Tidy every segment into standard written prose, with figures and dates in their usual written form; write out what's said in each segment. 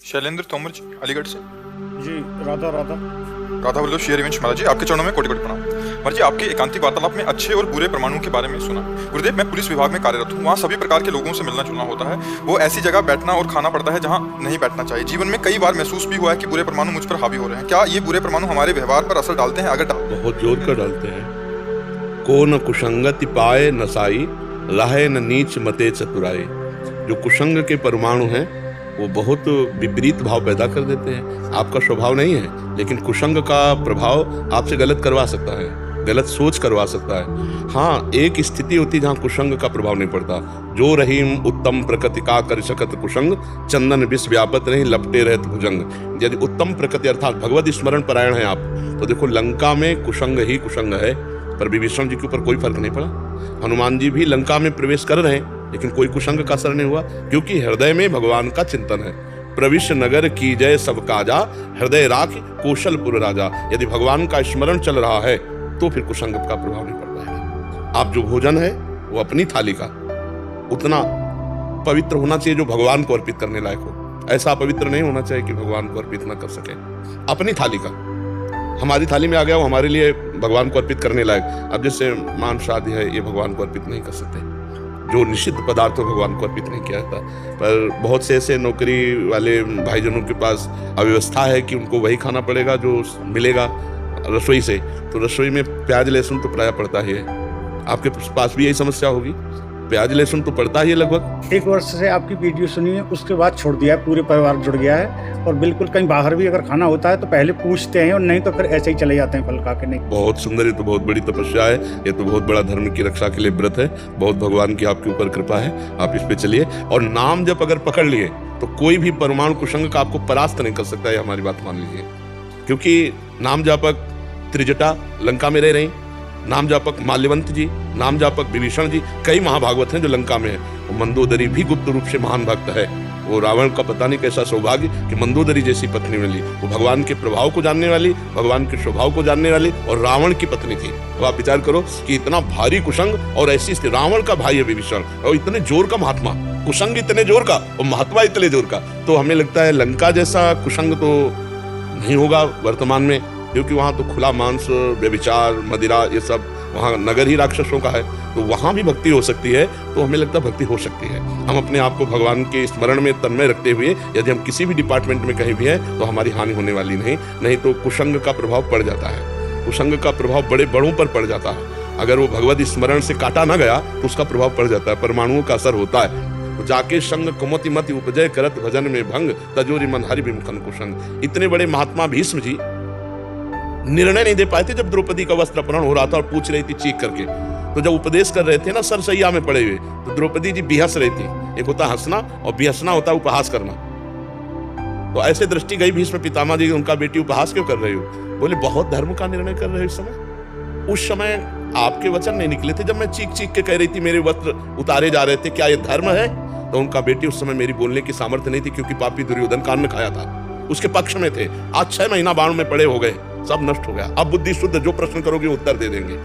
शैलेंद्र तोमर जी, अलीगढ़ से। जी। Radha Radha. Radha Vallabh share event महाराज जी, आपके चरणों में कोटि कोटि प्रणाम। महाराज जी, आपके एकांतिक वार्तालाप में अच्छे और बुरे परमाणुओं के बारे में सुना। गुरुदेव, मैं पुलिस विभाग में कार्यरत हूँ। वहाँ सभी प्रकार के लोगों से मिलना जुलना होता है। वो ऐसी जगह बैठना और खाना पड़ता है जहाँ नहीं बैठना चाहिए। जीवन में कई बार महसूस भी हुआ है कि बुरे परमाणु मुझ पर हावी हो रहे हैं। क्या ये बुरे परमाणु हमारे व्यवहार पर असर डालते हैं? अगर बहुत जोर कर डालते हैं। को न कुसंगति पाए नसाई, लाहे न नीच मते चतुराई। जो कुसंग के परमाणु हैं वो बहुत विपरीत भाव पैदा कर देते हैं। आपका स्वभाव नहीं है, लेकिन कुसंग का प्रभाव आपसे गलत करवा सकता है, गलत सोच करवा सकता है। हाँ, एक स्थिति होती है जहाँ कुसंग का प्रभाव नहीं पड़ता। जो रहीम उत्तम प्रकृति का कर सकत कुसंग, चंदन विष व्यापत नहीं लपटे रहत भुजंग। यदि उत्तम प्रकृति अर्थात भगवत स्मरण परायण है आप, तो देखो लंका में कुसंग ही कुसंग है, पर विभीषण जी के ऊपर कोई फर्क नहीं पड़ा। हनुमान जी भी लंका में प्रवेश कर रहे हैं, लेकिन कोई कुसंग का असर नहीं हुआ, क्योंकि हृदय में भगवान का चिंतन है। प्रविश नगर की जय सब काजा, हृदय राख कौशलपुर राजा। यदि भगवान का स्मरण चल रहा है तो फिर कुसंग का प्रभाव नहीं पड़ पाएगा। आप जो भोजन है वो अपनी थाली का उतना पवित्र होना चाहिए जो भगवान को अर्पित करने लायक हो। ऐसा पवित्र नहीं होना चाहिए कि भगवान को अर्पित न कर सके। अपनी थाली का, हमारी थाली में आ गया वो हमारे लिए भगवान को अर्पित करने लायक। अब जैसे मांस आदि है, ये भगवान को अर्पित नहीं कर सकते। जो निषिद्ध पदार्थ भगवान को अर्पित नहीं किया जाता। पर बहुत से ऐसे नौकरी वाले भाईजनों के पास अव्यवस्था है कि उनको वही खाना पड़ेगा जो मिलेगा रसोई से। तो रसोई में प्याज लहसुन तो प्रायः पड़ता ही है। आपके पास भी यही समस्या होगी, प्याज लहसुन तो पड़ता ही है लगभग। 1 वर्ष से आपकी वीडियो सुनी है, उसके बाद छोड़ दिया है। पूरे परिवार जुड़ गया है और बिल्कुल कहीं बाहर भी अगर खाना होता है तो पहले पूछते हैं और नहीं तो फिर ऐसे ही चले जाते हैं फल खा के। नहीं, बहुत सुंदर, ये तो बहुत बड़ी तपस्या है। ये तो बहुत बड़ा धर्म की रक्षा के लिए व्रत है। बहुत भगवान की आपके ऊपर कृपा है, आप इस पे चलिए। और नाम जब अगर पकड़ लिए तो कोई भी परमाणु कुसंग का आपको परास्त नहीं कर सकता है, हमारी बात मान लीजिए। क्योंकि नाम जापक त्रिजटा लंका में रह रही, नाम जापक माल्यवंत जी, नाम जापक विभीषण जी, कई महाभागवत हैं जो लंका में है। वो मंदोदरी भी गुप्त रूप से महान भक्त है। वो रावण का पता नहीं कैसा सौभाग्य कि मंदोदरी जैसी पत्नी मिली। वो भगवान के प्रभाव को जानने वाली, भगवान के स्वभाव को जानने वाली और रावण की पत्नी थी। अब आप विचार करो कि इतना भारी कुसंग और ऐसी स्थिति, रावण का भाई है विभीषण और इतने जोर का महात्मा, कुसंग इतने जोर का और महात्मा इतने जोर का। तो हमें लगता है लंका जैसा कुसंग तो नहीं होगा वर्तमान में, क्योंकि वहां तो खुला मांस, व्यभिचार, मदिरा, ये सब वहाँ नगर ही राक्षसों का है। तो वहाँ भी भक्ति हो सकती है। तो हमें लगता है भक्ति हो सकती है। हम अपने आप को भगवान के स्मरण में तन्मय रखते हुए यदि हम किसी भी डिपार्टमेंट में कहीं भी हैं तो हमारी हानि होने वाली नहीं तो कुसंग का प्रभाव पड़ जाता है। कुसंग का प्रभाव बड़े बड़ों पर पड़ जाता है। अगर वो भगवत स्मरण से काटा ना गया तो उसका प्रभाव पड़ जाता है, परमाणुओं का असर होता है। तो जाके संग कुमति मति उपजय करत भजन में भंग, तजोरी मन हरि विमुखन कुसंग। इतने बड़े महात्मा भीष्म जी निर्णय नहीं दे पाए थे जब द्रौपदी का वस्त्र अपहरण हो रहा था और पूछ रही थी चीख करके। तो जब उपदेश कर रहे थे ना सरसैया में पड़े हुए, तो द्रौपदी जी बिहस रही थी। एक होता हंसना और बिहसना होता उपहास करना। तो ऐसे दृष्टि गई भीष्म पितामह जी, उनका बेटी उपहास क्यों कर रही हो? बोले बहुत धर्म का निर्णय कर रहे हो इस समय। उस समय आपके वचन नहीं निकले थे जब मैं चीख चीख के कह रही थी मेरे वस्त्र उतारे जा रहे थे, क्या ये धर्म है? तो उनका बेटी उस समय मेरी बोलने की सामर्थ्य नहीं थी, क्योंकि पापी दुर्योधन कान में खाया था, उसके पक्ष में थे। आज 6 महीना बाण में पड़े हो गए, सब नष्ट हो गया। अब बुद्धि शुद्ध, जो प्रश्न करोगे उत्तर दे देंगे।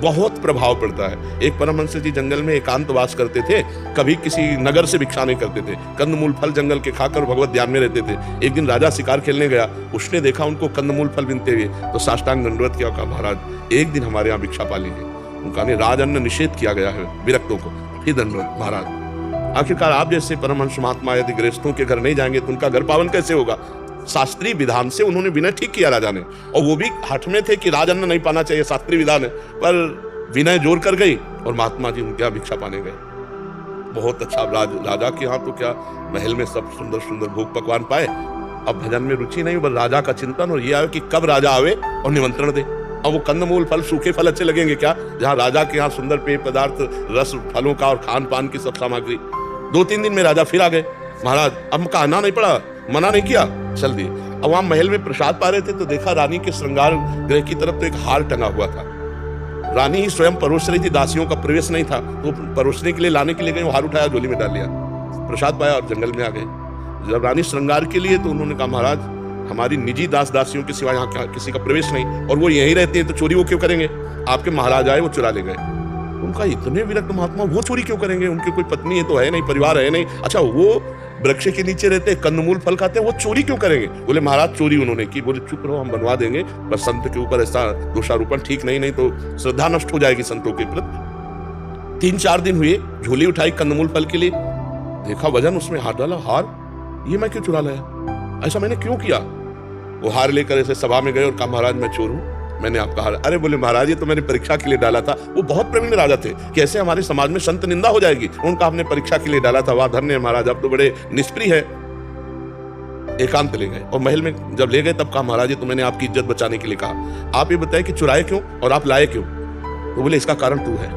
बहुत प्रभाव पड़ता है। एक परमहंस जी जंगल में एकांतवास करते थे, कभी किसी नगर से भिक्षा नहीं करते थे, कंदमूल फल जंगल के खाकर भगवत ध्यान में रहते थे। एक दिन राजा शिकार खेलने गया, उसने देखा उनको कंदमूल फल बिनते हुए, तो साष्टांग दंडवत किया, कहा महाराज एक दिन हमारे यहाँ भिक्षा पा लीजिए। उनका ने राज अन्न निषेध किया गया है विरक्तों को। फिर दंडवत महाराज। आखिरकार आप जैसे परमहंस महात्मा यदि गृहस्थों के घर नहीं जाएंगे तो उनका घर पावन कैसे होगा? शास्त्रीय विधान से उन्होंने विनय ठीक किया राजा ने, और वो भी हठ में थे कि राजअन्न नहीं पाना चाहिए, शास्त्रीय विधान है, पर विनय जोर कर गई और महात्मा जी उनके यहाँ भिक्षा पाने गए। बहुत अच्छा। राजा के यहाँ तो क्या महल में सब सुंदर सुंदर भोग पकवान पाए। अब भजन में रुचि नहीं, बस राजा का चिंतन, और ये आवे कि कब राजा आवे और निमंत्रण दे। अब वो कंदमूल फल, सूखे फल अच्छे लगेंगे क्या, जहाँ राजा के यहाँ सुंदर पेय पदार्थ, रस फलों का और खान पान की सब सामग्री। 2-3 दिन में राजा फिर आ गए। महाराज अब कहना नहीं पड़ा, मना नहीं किया, चल दिए। अब वहां महल में प्रसाद पा रहे थे तो देखा रानी के श्रृंगार गृह की तरफ तो एक हार टंगा हुआ था। रानी ही स्वयं परोस रही थी, दासियों का प्रवेश नहीं था, तो परोसने के लिए लाने के लिए गए, वो हार उठाया, झोली में डाल लिया, प्रसाद पाया और जंगल में आ गए। जब रानी श्रृंगार के लिए, तो उन्होंने कहा महाराज हमारी निजी दास दासियों के सिवा यहाँ किसी का प्रवेश नहीं, और वो यहीं रहते हैं तो चोरी वो क्यों करेंगे? आपके महाराज आए, वो चुरा ले गए। उनका इतने विरक्त महात्मा, वो चोरी क्यों करेंगे? उनकी कोई पत्नी है तो है नहीं, परिवार है नहीं। अच्छा, वो वृक्ष के नीचे रहते हैं, कंदमूल फल खाते हैं, वो चोरी क्यों करेंगे? बोले महाराज चोरी उन्होंने की। बोले चुप रहो, हम बनवा देंगे, पर संत के ऊपर ऐसा दोषारोपण ठीक नहीं तो श्रद्धा नष्ट हो जाएगी संतों के प्रति। 3-4 दिन हुए, झोली उठाई कंदमूल फल के लिए, देखा वजन, उसमें हाथ डाला, हार ये मैं क्यों चुरा लाया, ऐसा मैंने क्यों किया? वो हार लेकर ऐसे सभा में गए और कहा महाराज मैं चोर हूं, मैंने आपका हार। अरे बोले महाराज ये तो मैंने परीक्षा के लिए डाला था। वो बहुत प्रवीण राजा थे, कैसे हमारे समाज में संत निंदा हो जाएगी, उनका हमने परीक्षा के लिए डाला था, वाह धन्य महाराज आप तो बड़े निष्प्रिय है। एकांत ले गए और महल में जब ले गए तब कहा महाराज ये तो मैंने आपकी इज्जत बचाने के लिए कहा, आप ये बताएं कि चुराए क्यों और आप लाए क्यों? तो बोले इसका कारण तू है,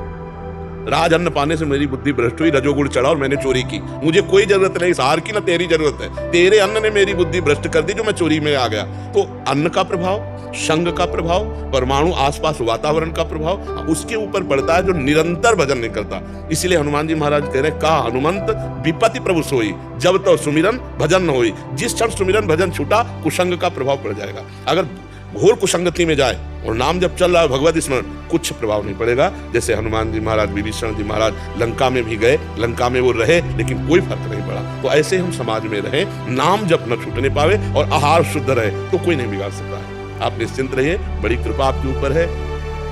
राज अन्न पाने से मेरी बुद्धि भ्रष्ट हुई, रजोगुण चढ़ा और मैंने चोरी की, मुझे कोई जरूरत नहीं इस हार की, ना तेरी जरूरत है, तेरे अन्न ने मेरी बुद्धि भ्रष्ट कर दी जो मैं चोरी में आ गया। तो अन्न का प्रभाव, संग का प्रभाव, परमाणु आसपास वातावरण का प्रभाव उसके ऊपर पड़ता है जो निरंतर भजन नहीं करता। इसलिए हनुमान जी महाराज कह रहे का हनुमंत विपत्ति प्रभु सोई, जब तो सुमिरन भजन न होई। जिस क्षण सुमिरन भजन छूटा कुसंग का प्रभाव पड़ जाएगा। अगर घोर कुसंगति में जाए और नाम जब चल रहा है भगवत स्मरण, कुछ प्रभाव नहीं पड़ेगा। जैसे हनुमान जी महाराज, विभीषण जी महाराज लंका में भी गए, लंका में वो रहे लेकिन कोई फर्क नहीं पड़ा। तो ऐसे हम समाज में रहे, नाम जब न छूटने पावे और आहार शुद्ध रहे तो कोई नहीं बिगाड़ सकता है। आप निश्चिंत रहिए, बड़ी कृपा आपके ऊपर है।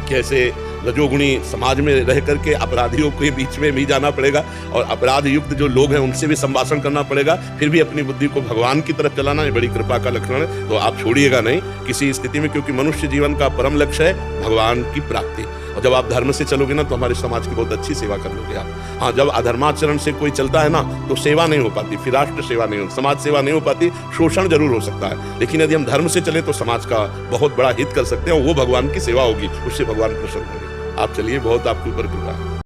कैसे रजोगुणी समाज में रह करके अपराधियों के बीच में भी जाना पड़ेगा और अपराध युक्त जो लोग हैं उनसे भी संभाषण करना पड़ेगा, फिर भी अपनी बुद्धि को भगवान की तरफ चलाना, ये बड़ी कृपा का लक्षण है। तो आप छोड़िएगा नहीं किसी स्थिति में, क्योंकि मनुष्य जीवन का परम लक्ष्य है भगवान की प्राप्ति। और जब आप धर्म से चलोगे ना तो हमारे समाज की बहुत अच्छी सेवा कर लोगे आप। हाँ, जब अधर्माचरण से कोई चलता है ना तो सेवा नहीं हो पाती, फिर राष्ट्र सेवा नहीं हो, समाज सेवा नहीं हो पाती, शोषण जरूर हो सकता है। लेकिन यदि हम धर्म से चले तो समाज का बहुत बड़ा हित कर सकते हैं, वो भगवान की सेवा होगी, उससे भगवान प्रसन्न होंगे। आप चलिए, बहुत आपके ऊपर कृपा है।